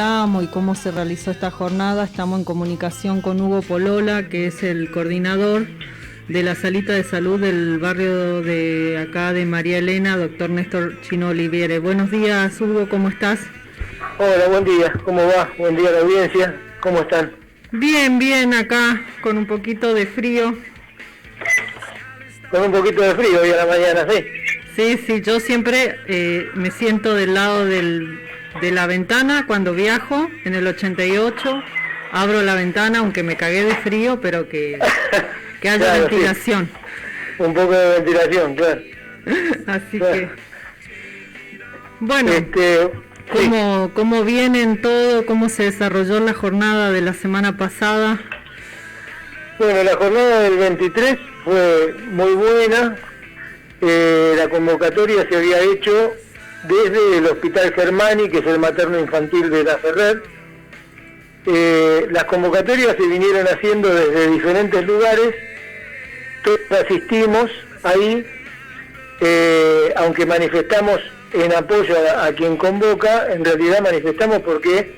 Y cómo se realizó esta jornada. Estamos en comunicación con Hugo Polola, que es el coordinador de la salita de salud del barrio de acá de María Elena, doctor Néstor Chino Oliviere. Buenos días, Hugo, ¿cómo estás? Hola, buen día, ¿cómo va? Buen día a la audiencia, ¿cómo están? Bien, bien, acá con un poquito de frío. Con un poquito de frío hoy a la mañana, ¿sí? Sí, yo siempre me siento del lado de la ventana cuando viajo, en el 88, abro la ventana, aunque me cagué de frío, pero que haya claro, ventilación. Sí. Un poco de ventilación, claro. Así claro. que, bueno, sí. ¿cómo vienen todo? ¿Cómo se desarrolló la jornada de la semana pasada? Bueno, la jornada del 23 fue muy buena. La convocatoria se había hecho desde el Hospital Germani, que es el materno infantil de La Ferrer. Las convocatorias se vinieron haciendo desde diferentes lugares. Todos asistimos ahí, aunque manifestamos en apoyo a quien convoca, en realidad manifestamos porque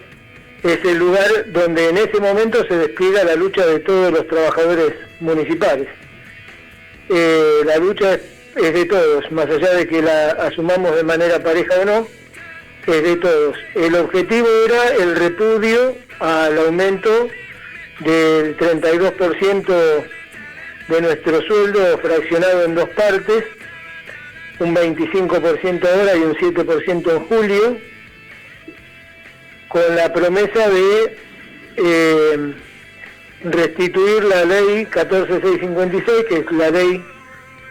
es el lugar donde en ese momento se despliega la lucha de todos los trabajadores municipales. La lucha es de todos, más allá de que la asumamos de manera pareja o no, es de todos. El objetivo era el repudio al aumento del 32% de nuestro sueldo fraccionado en dos partes, un 25% ahora y un 7% en julio, con la promesa de restituir la ley 14656, que es la ley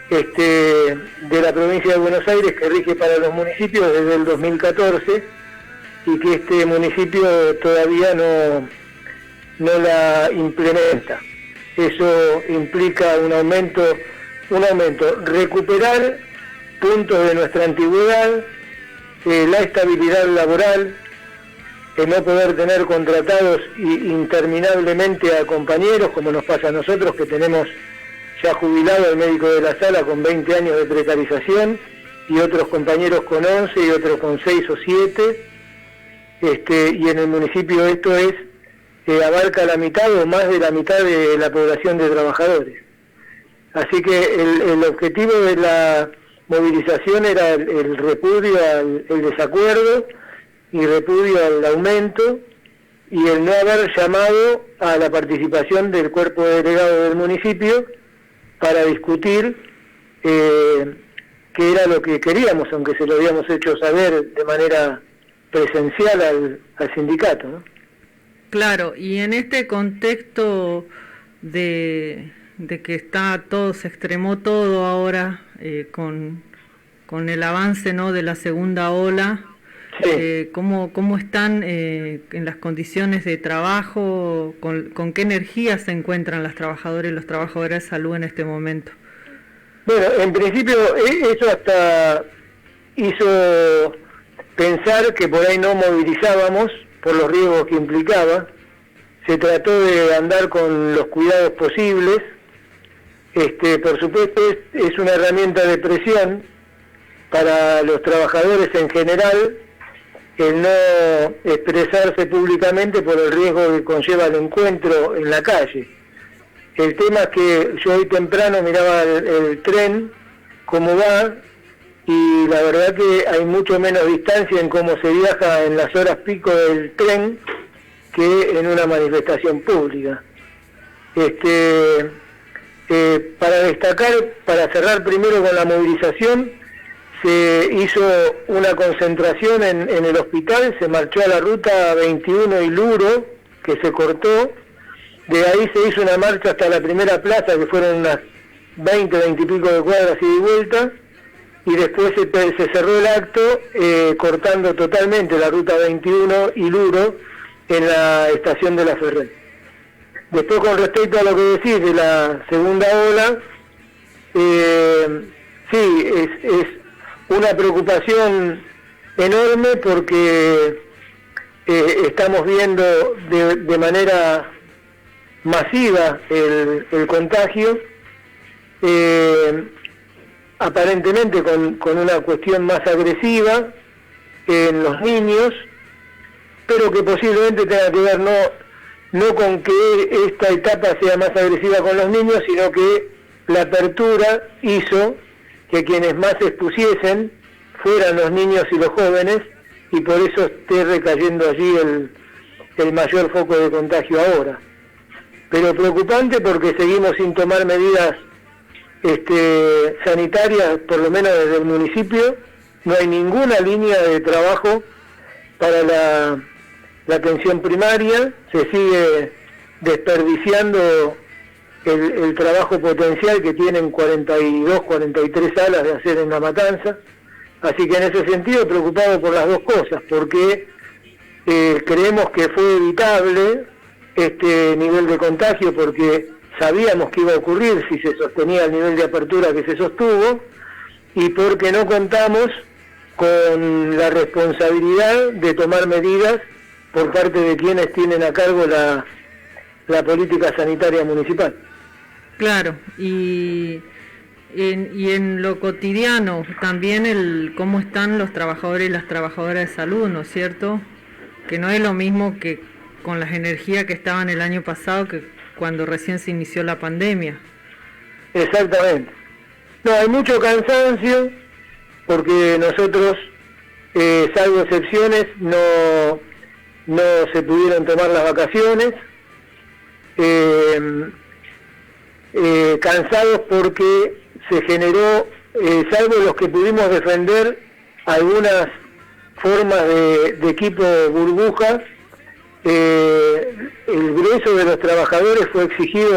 de la provincia de Buenos Aires que rige para los municipios desde el 2014 y que este municipio todavía no la implementa. Eso implica un aumento, recuperar puntos de nuestra antigüedad, la estabilidad laboral, no poder tener contratados interminablemente a compañeros, como nos pasa a nosotros, que tenemos ya jubilado al médico de la sala con 20 años de precarización, y otros compañeros con 11 y otros con 6 o 7, y en el municipio esto abarca la mitad o más de la mitad de la población de trabajadores. Así que el objetivo de la movilización era el repudio el desacuerdo y repudio al aumento, y el no haber llamado a la participación del cuerpo delegado del municipio para discutir qué era lo que queríamos, aunque se lo habíamos hecho saber de manera presencial al sindicato, ¿no? Claro, y en este contexto de que se extremó todo ahora con el avance, ¿no?, de la segunda ola, sí. ¿Cómo están en las condiciones de trabajo? ¿Con qué energía se encuentran las trabajadoras y los trabajadores de salud en este momento? Bueno, en principio eso hasta hizo pensar que por ahí no movilizábamos por los riesgos que implicaba. Se trató de andar con los cuidados posibles. Por supuesto es una herramienta de presión para los trabajadores en general el no expresarse públicamente por el riesgo que conlleva el encuentro en la calle. El tema es que yo hoy temprano miraba el tren, cómo va, y la verdad que hay mucho menos distancia en cómo se viaja en las horas pico del tren que en una manifestación pública. Para destacar, para cerrar primero con la movilización, se hizo una concentración en el hospital, se marchó a la ruta 21 y Luro, que se cortó, de ahí se hizo una marcha hasta la primera plaza, que fueron unas 20 y pico de cuadras ida y vuelta, y después se cerró el acto cortando totalmente la ruta 21 y Luro en la estación de La Ferrer. Después, con respecto a lo que decís de la segunda ola, sí, es una preocupación enorme porque estamos viendo de manera masiva el contagio, aparentemente con una cuestión más agresiva en los niños, pero que posiblemente tenga que ver no con que esta etapa sea más agresiva con los niños, sino que la apertura hizo que quienes más se expusiesen fueran los niños y los jóvenes, y por eso esté recayendo allí el mayor foco de contagio ahora. Pero preocupante porque seguimos sin tomar medidas sanitarias, por lo menos desde el municipio. No hay ninguna línea de trabajo para la atención primaria, se sigue desperdiciando el trabajo potencial que tienen 42, 43 salas de hacer en La Matanza. Así que en ese sentido preocupado por las dos cosas, porque creemos que fue evitable este nivel de contagio porque sabíamos que iba a ocurrir si se sostenía el nivel de apertura que se sostuvo, y porque no contamos con la responsabilidad de tomar medidas por parte de quienes tienen a cargo la política sanitaria municipal. Claro, y en lo cotidiano también cómo están los trabajadores y las trabajadoras de salud, ¿no es cierto? Que no es lo mismo que con las energías que estaban el año pasado que cuando recién se inició la pandemia. Exactamente. No, hay mucho cansancio porque nosotros, salvo excepciones, no se pudieron tomar las vacaciones. Cansados porque se generó, salvo los que pudimos defender algunas formas de equipo burbuja, el grueso de los trabajadores fue exigido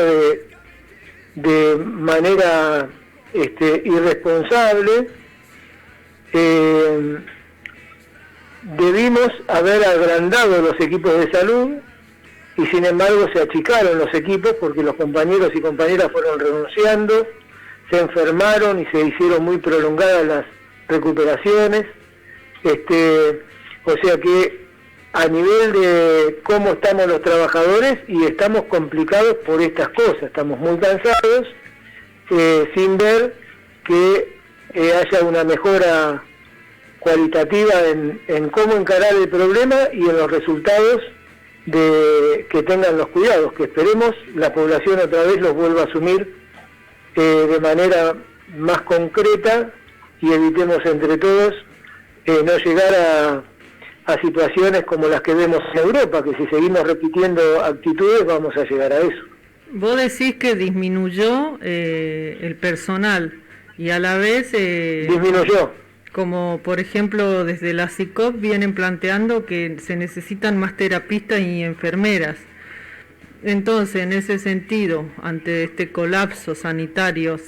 de manera irresponsable. Debimos haber agrandado los equipos de salud y sin embargo se achicaron los equipos porque los compañeros y compañeras fueron renunciando, se enfermaron y se hicieron muy prolongadas las recuperaciones. O sea que a nivel de cómo estamos los trabajadores, y estamos complicados por estas cosas, estamos muy cansados, sin ver que haya una mejora cualitativa en cómo encarar el problema y en los resultados que tengan los cuidados, que esperemos la población otra vez los vuelva a asumir de manera más concreta y evitemos entre todos no llegar a situaciones como las que vemos en Europa, que si seguimos repitiendo actitudes vamos a llegar a eso. Vos decís que disminuyó el personal y a la vez... disminuyó. Como por ejemplo desde la CICOP vienen planteando que se necesitan más terapistas y enfermeras. Entonces, en ese sentido, ante este colapso sanitario,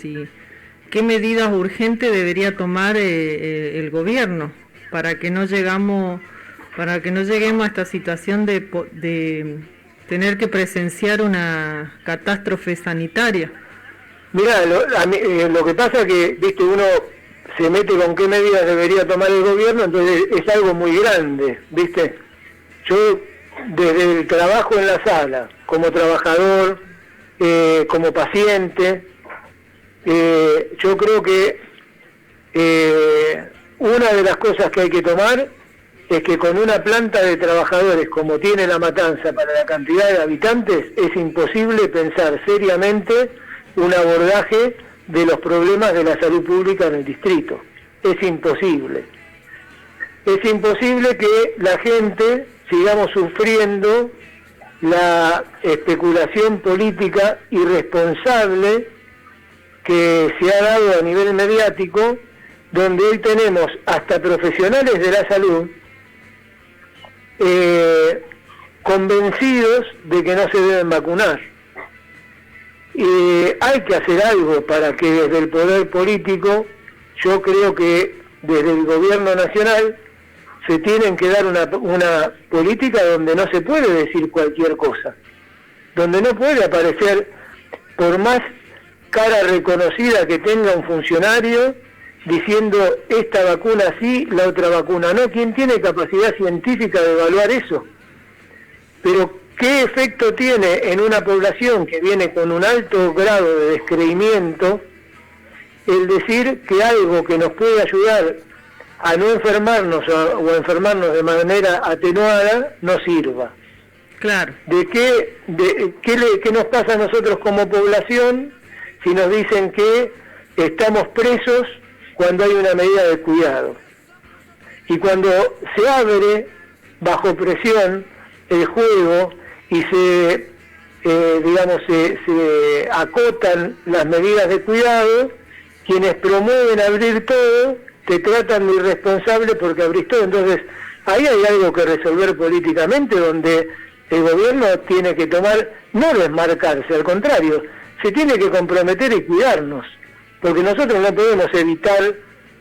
¿qué medidas urgentes debería tomar el gobierno para que no lleguemos a esta situación de tener que presenciar una catástrofe sanitaria? Mirá, lo que pasa es que, viste, uno se mete con qué medidas debería tomar el gobierno, entonces es algo muy grande, ¿viste? Yo, desde el trabajo en la sala, como trabajador, como paciente, yo creo que una de las cosas que hay que tomar es que con una planta de trabajadores como tiene La Matanza para la cantidad de habitantes, es imposible pensar seriamente un abordaje de los problemas de la salud pública en el distrito. Es imposible. Es imposible que la gente sigamos sufriendo la especulación política irresponsable que se ha dado a nivel mediático, donde hoy tenemos hasta profesionales de la salud convencidos de que no se deben vacunar. Hay que hacer algo para que desde el poder político, yo creo que desde el gobierno nacional se tienen que dar una política donde no se puede decir cualquier cosa, donde no puede aparecer, por más cara reconocida que tenga un funcionario, diciendo esta vacuna sí, la otra vacuna no. ¿Quién tiene capacidad científica de evaluar eso? Pero ¿qué efecto tiene en una población que viene con un alto grado de descreimiento el decir que algo que nos puede ayudar a no enfermarnos o a enfermarnos de manera atenuada no sirva. Claro. ¿Qué nos pasa a nosotros como población si nos dicen que estamos presos cuando hay una medida de cuidado? Y cuando se abre bajo presión el juego y se acotan las medidas de cuidado, quienes promueven abrir todo te tratan de irresponsable porque abrís todo. Entonces ahí hay algo que resolver políticamente, donde el gobierno tiene que tomar, no desmarcarse, al contrario, se tiene que comprometer y cuidarnos, porque nosotros no podemos evitar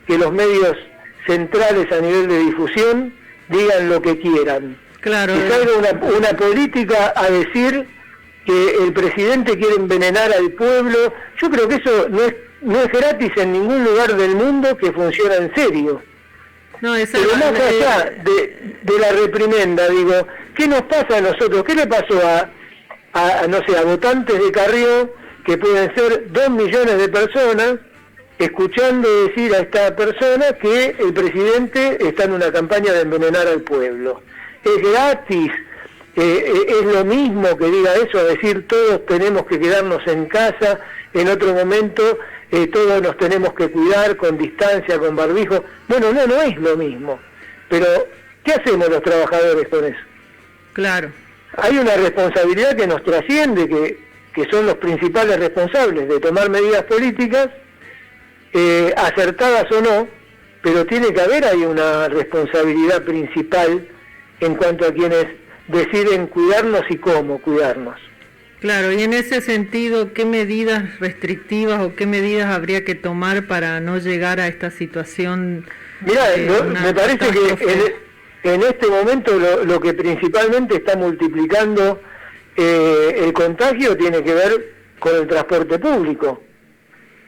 que los medios centrales a nivel de difusión digan lo que quieran. Claro. Que salga una política a decir que el presidente quiere envenenar al pueblo. Yo creo que eso no es gratis en ningún lugar del mundo que funciona en serio. No, pero más allá de la reprimenda, digo, ¿qué nos pasa a nosotros? ¿Qué le pasó a votantes de Carrió, que pueden ser 2 millones de personas, escuchando decir a esta persona que el presidente está en una campaña de envenenar al pueblo? Es gratis, es lo mismo que diga eso, a decir todos tenemos que quedarnos en casa, en otro momento todos nos tenemos que cuidar con distancia, con barbijo. Bueno, no es lo mismo. Pero, ¿qué hacemos los trabajadores con eso? Claro. Hay una responsabilidad que nos trasciende, que son los principales responsables de tomar medidas políticas, acertadas o no, pero tiene que haber ahí una responsabilidad principal en cuanto a quienes deciden cuidarnos y cómo cuidarnos. Claro, y en ese sentido, ¿qué medidas restrictivas o qué medidas habría que tomar para no llegar a esta situación? Mirá, me parece que en este momento lo que principalmente está multiplicando el contagio tiene que ver con el transporte público,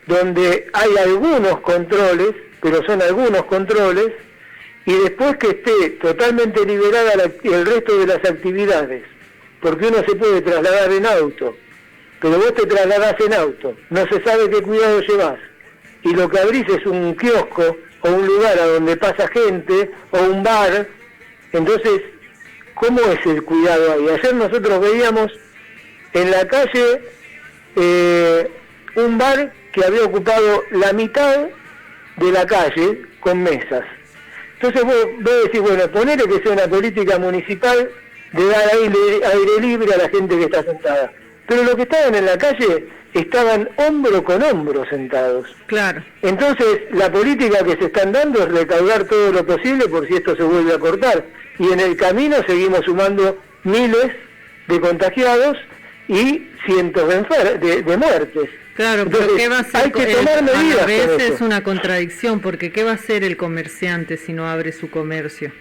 donde hay algunos controles, pero son algunos controles, y después que esté totalmente liberada el resto de las actividades, porque uno se puede trasladar en auto, pero vos te trasladás en auto, no se sabe qué cuidado llevas, y lo que abrís es un kiosco o un lugar a donde pasa gente, o un bar. Entonces, ¿cómo es el cuidado ahí? Ayer nosotros veíamos en la calle un bar que había ocupado la mitad de la calle con mesas. Entonces vos decís, bueno, ponele que sea una política municipal de dar aire libre a la gente que está sentada. Pero los que estaban en la calle estaban hombro con hombro sentados. Claro. Entonces, la política que se están dando es recaudar todo lo posible por si esto se vuelve a cortar. Y en el camino seguimos sumando miles de contagiados y cientos de muertes. Claro, entonces, pero ¿qué va a hacer? Hay que tomar medidas. A veces es una contradicción, porque ¿qué va a hacer el comerciante si no abre su comercio?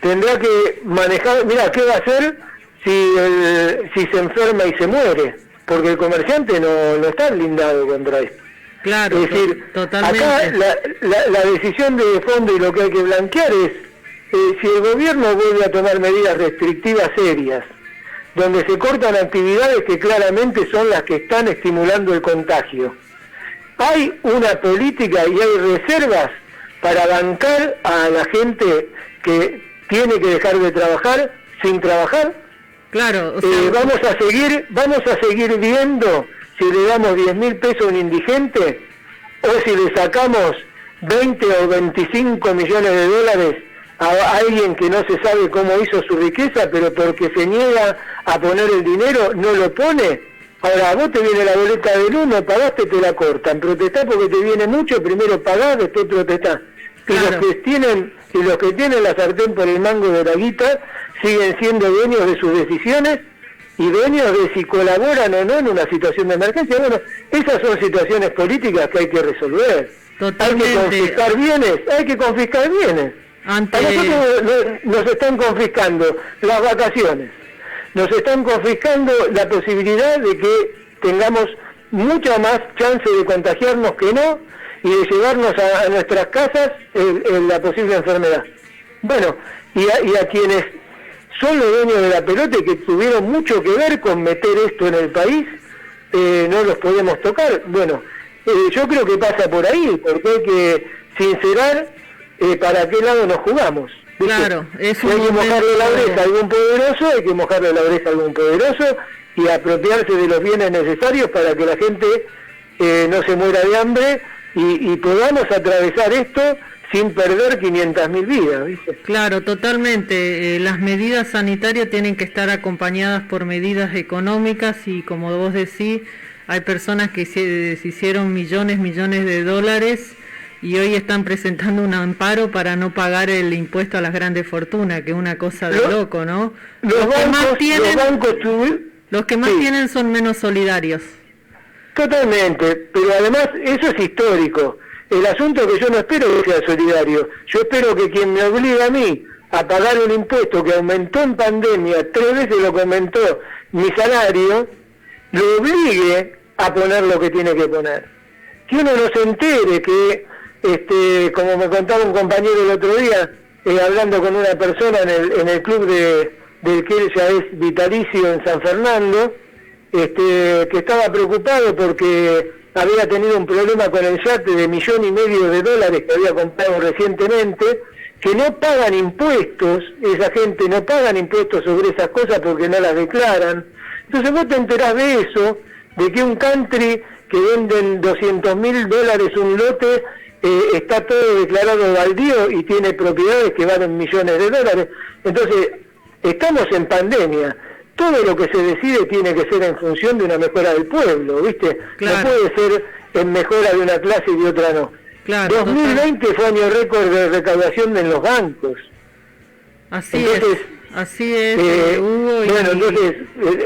Tendrá que manejar, mira, ¿qué va a hacer si se enferma y se muere? Porque el comerciante no está blindado contra esto. Claro, es decir, totalmente. Acá la decisión de fondo y lo que hay que blanquear es si el gobierno vuelve a tomar medidas restrictivas serias, donde se cortan actividades que claramente son las que están estimulando el contagio. Hay una política y hay reservas para bancar a la gente que tiene que dejar de trabajar sin trabajar. Claro, o sea, vamos a seguir viendo si le damos 10.000 pesos a un indigente o si le sacamos 20 o 25 millones de dólares a alguien que no se sabe cómo hizo su riqueza, pero porque se niega a poner el dinero, no lo pone. Ahora, a vos te viene la boleta del uno, pagaste, te la cortan. Protestás porque te viene mucho, primero pagás, después protestás. Claro. Y los que tienen la sartén por el mango de la guita siguen siendo dueños de sus decisiones y dueños de si colaboran o no en una situación de emergencia. Bueno, esas son situaciones políticas que hay que resolver. Totalmente. Hay que confiscar bienes. A nosotros nos están confiscando las vacaciones, nos están confiscando la posibilidad de que tengamos mucha más chance de contagiarnos que no y de llevarnos a nuestras casas la posible enfermedad. Bueno, y a quienes son los dueños de la pelota y que tuvieron mucho que ver con meter esto en el país, no los podemos tocar. Bueno, yo creo que pasa por ahí, porque hay que sincerar para qué lado nos jugamos. ¿Viste? Claro, es si hay que mojarle la oreja a algún poderoso, hay que mojarle la oreja a algún poderoso y apropiarse de los bienes necesarios para que la gente no se muera de hambre y podamos atravesar esto sin perder 500.000 vidas, ¿viste? Claro, totalmente. Las medidas sanitarias tienen que estar acompañadas por medidas económicas y, como vos decís, hay personas que se hicieron millones de dólares y hoy están presentando un amparo para no pagar el impuesto a las grandes fortunas, que es una cosa de loco, ¿no? Los que más tienen son menos solidarios. Totalmente, pero además eso es histórico. El asunto es que yo no espero que sea solidario, yo espero que quien me obligue a mí a pagar un impuesto que aumentó en pandemia, 3 veces lo que aumentó mi salario, lo obligue a poner lo que tiene que poner. Que uno no se entere que, como me contaba un compañero el otro día, hablando con una persona en el club del que él ya es vitalicio en San Fernando, que estaba preocupado porque había tenido un problema con el yate de $1,500,000 que había comprado recientemente, que no pagan impuestos, esa gente no pagan impuestos sobre esas cosas porque no las declaran. Entonces vos te enterás de eso, de que un country que venden $200.000 un lote, está todo declarado baldío y tiene propiedades que valen millones de dólares. Entonces, estamos en pandemia. Todo lo que se decide tiene que ser en función de una mejora del pueblo, ¿viste? Claro. No puede ser en mejora de una clase y de otra no. Claro, 2020 fue año récord de recaudación en los bancos. Así es, Hugo. Bueno, entonces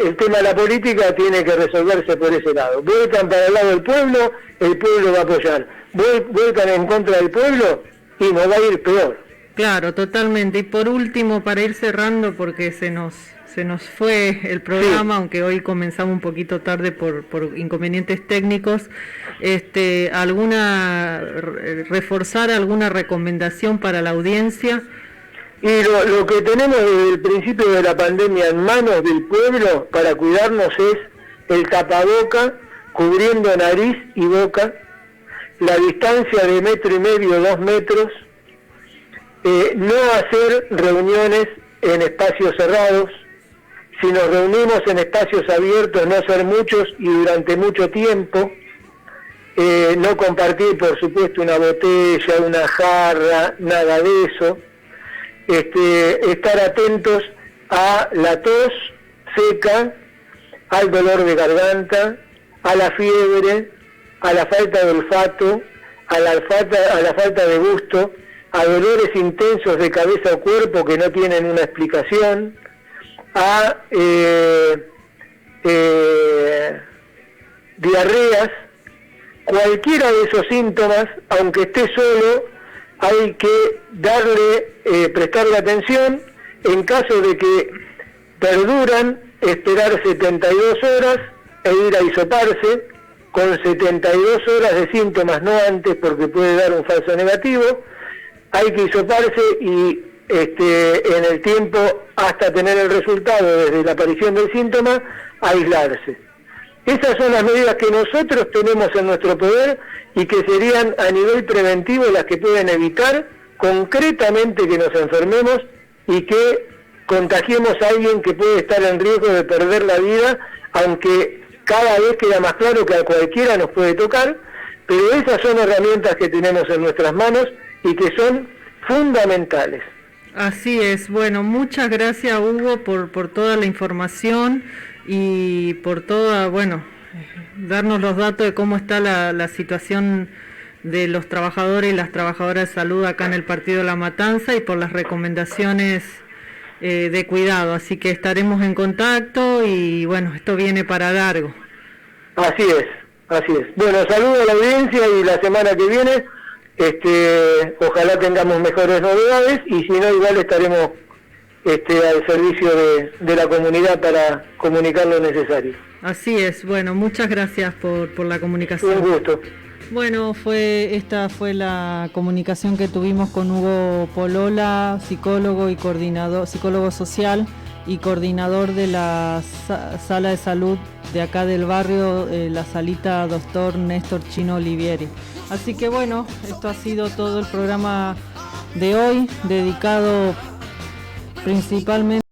el tema de la política tiene que resolverse por ese lado. Vuelcan para el lado del pueblo, el pueblo va a apoyar. Vuelcan en contra del pueblo y nos va a ir peor. Claro, totalmente. Y por último, para ir cerrando, porque se nos fue el programa, sí, aunque hoy comenzamos un poquito tarde por inconvenientes técnicos, reforzar alguna recomendación para la audiencia. Y lo que tenemos desde el principio de la pandemia en manos del pueblo para cuidarnos es el tapaboca cubriendo nariz y boca, la distancia de 1,5 metros, 2 metros, no hacer reuniones en espacios cerrados. Si nos reunimos en espacios abiertos, no ser muchos y durante mucho tiempo, no compartir, por supuesto, una botella, una jarra, nada de eso. Estar atentos a la tos seca, al dolor de garganta, a la fiebre, a la falta de olfato, a la falta de gusto, a dolores intensos de cabeza o cuerpo que no tienen una explicación, a diarreas. Cualquiera de esos síntomas, aunque esté solo, hay que prestarle atención. En caso de que perduran, esperar 72 horas e ir a hisoparse con 72 horas de síntomas, no antes, porque puede dar un falso negativo. Hay que hisoparse y en el tiempo hasta tener el resultado desde la aparición del síntoma, aislarse. Esas son las medidas que nosotros tenemos en nuestro poder y que serían a nivel preventivo las que pueden evitar concretamente que nos enfermemos y que contagiemos a alguien que puede estar en riesgo de perder la vida, aunque cada vez queda más claro que a cualquiera nos puede tocar, pero esas son herramientas que tenemos en nuestras manos y que son fundamentales. Así es. Bueno, muchas gracias, Hugo, por toda la información y por darnos los datos de cómo está la situación de los trabajadores y las trabajadoras de salud acá en el partido de La Matanza y por las recomendaciones de cuidado. Así que estaremos en contacto y bueno, esto viene para largo. Así es. Bueno, saludo a la audiencia y la semana que viene ojalá tengamos mejores novedades y si no, igual estaremos al servicio de la comunidad para comunicar lo necesario. Así es. Bueno, muchas gracias por la comunicación. Un gusto. Bueno, esta fue la comunicación que tuvimos con Hugo Polola, psicólogo social y coordinador de la sala de salud de acá del barrio, la salita Dr. Néstor Chino Olivieri. Así que bueno, esto ha sido todo el programa de hoy, dedicado principalmente